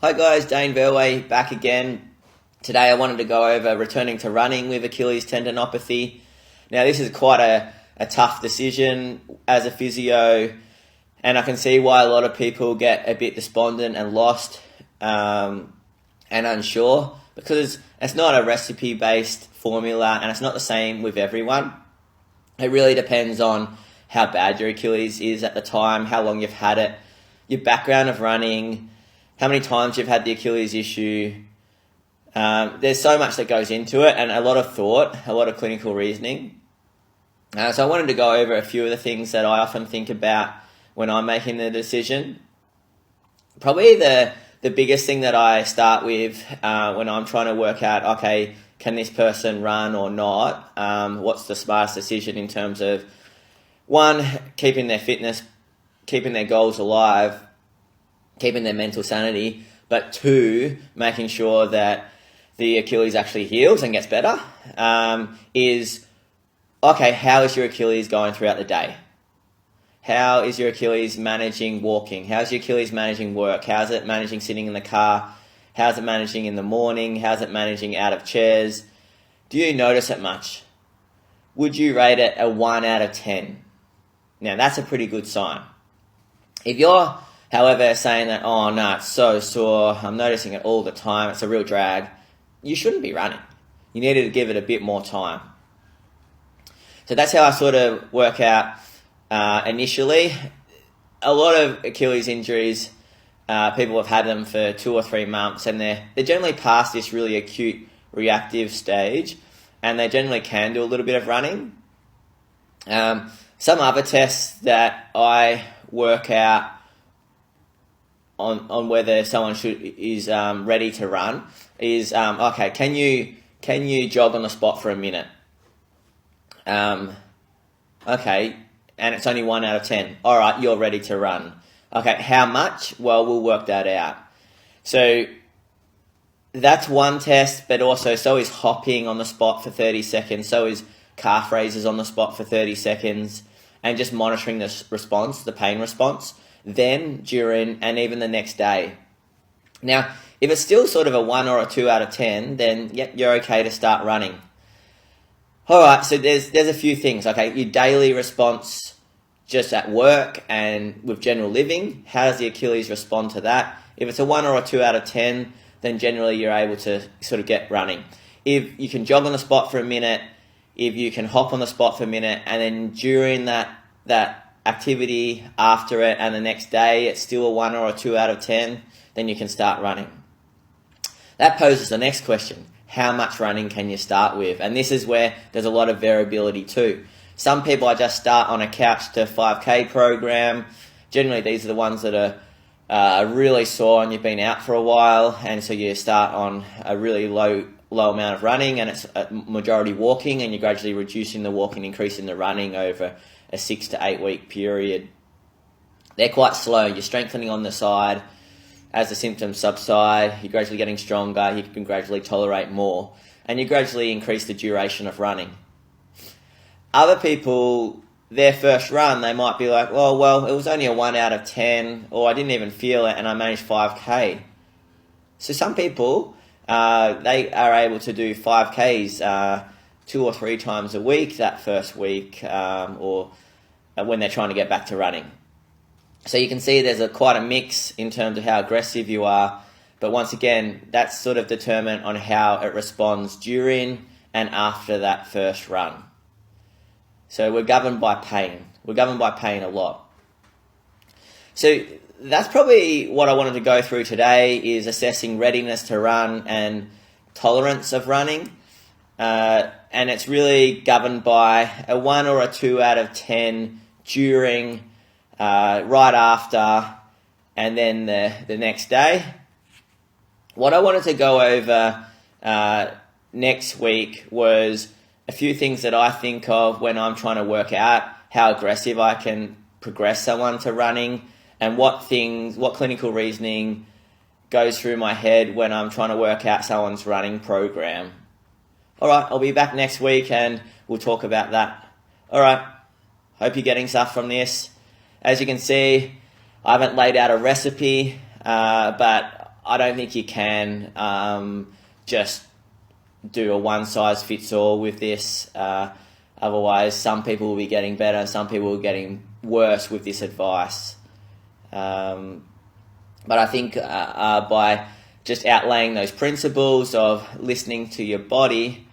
Hi guys, Dane Verway back again. Today I wanted to go over returning to running with Achilles Tendinopathy. Now this is quite a tough decision as a physio, and I can see why a lot of people get a bit despondent and lost and unsure, because it's not a recipe-based formula and it's not the same with everyone. It really depends on how bad your Achilles is at the time, how long you've had it, your background of running, how many times you've had the Achilles issue. There's so much that goes into it, and a lot of thought, a lot of clinical reasoning. So I wanted to go over a few of the things that I often think about when I'm making the decision. Probably the biggest thing that I start with when I'm trying to work out, okay, can this person run or not? What's the smartest decision in terms of, one, keeping their fitness, keeping their goals alive, keeping their mental sanity, but two, making sure that the Achilles actually heals and gets better, is, okay, how is your Achilles going throughout the day? How is your Achilles managing walking? How's your Achilles managing work? How's it managing sitting in the car? How's it managing in the morning? How's it managing out of chairs? Do you notice it much? Would you rate it a 1 out of 10? Now, that's a pretty good sign. If you're, however, saying that, oh no, it's so sore, I'm noticing it all the time, it's a real drag, you shouldn't be running. You need to give it a bit more time. So that's how I sort of work out initially. A lot of Achilles injuries, people have had them for 2 or 3 months, and they're generally past this really acute reactive stage, and they generally can do a little bit of running. Some other tests that I work out on whether someone is ready to run is, okay, can you jog on the spot for a minute? Okay, and it's only 1 out of 10. All right, you're ready to run. Okay, how much? Well, we'll work that out. So that's one test, but also so is hopping on the spot for 30 seconds, so is calf raises on the spot for 30 seconds, and just monitoring the response, the pain response, then, during, and even the next day. Now, if it's still sort of a 1 or a 2 out of 10, then yep, you're okay to start running. All right, so there's a few things. Okay, your daily response just at work and with general living, how does the Achilles respond to that? If it's a 1 or a 2 out of 10, then generally you're able to sort of get running. If you can jog on the spot for a minute, if you can hop on the spot for a minute, and then during that activity, after it, and the next day, it's still a 1 or a 2 out of 10, then you can start running. That poses the next question. How much running can you start with? And this is where there's a lot of variability too. Some people, I just start on a couch to 5K program. Generally, these are the ones that are really sore and you've been out for a while, and so you start on a really low amount of running, and it's a majority walking, and you're gradually reducing the walking, increasing the running over a 6 to 8 week period. They're quite slow. You're strengthening on the side. As the symptoms subside, you're gradually getting stronger, you can gradually tolerate more, and you gradually increase the duration of running. Other people, their first run, they might be like, well, it was only a 1 out of 10, or I didn't even feel it, and I managed 5K. So some people, they are able to do 5Ks 2 or 3 times a week that first week, or when they're trying to get back to running. So you can see there's quite a mix in terms of how aggressive you are, but once again, that's sort of determined on how it responds during and after that first run. So we're governed by pain. We're governed by pain a lot. So that's probably what I wanted to go through today, is assessing readiness to run and tolerance of running. And it's really governed by a 1 or a 2 out of 10 during, right after, and then the next day. What I wanted to go over next week was a few things that I think of when I'm trying to work out how aggressive I can progress someone to running, and what clinical reasoning goes through my head when I'm trying to work out someone's running program. All right, I'll be back next week and we'll talk about that. All right, hope you're getting stuff from this. As you can see, I haven't laid out a recipe, but I don't think you can just do a one-size-fits-all with this. Otherwise, some people will be getting better and some people will be getting worse with this advice. But I think by just outlaying those principles of listening to your body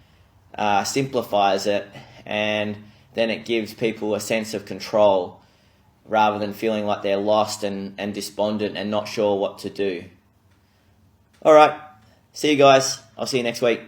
simplifies it, and then it gives people a sense of control rather than feeling like they're lost and despondent and not sure what to do. All right, see you guys. I'll see you next week.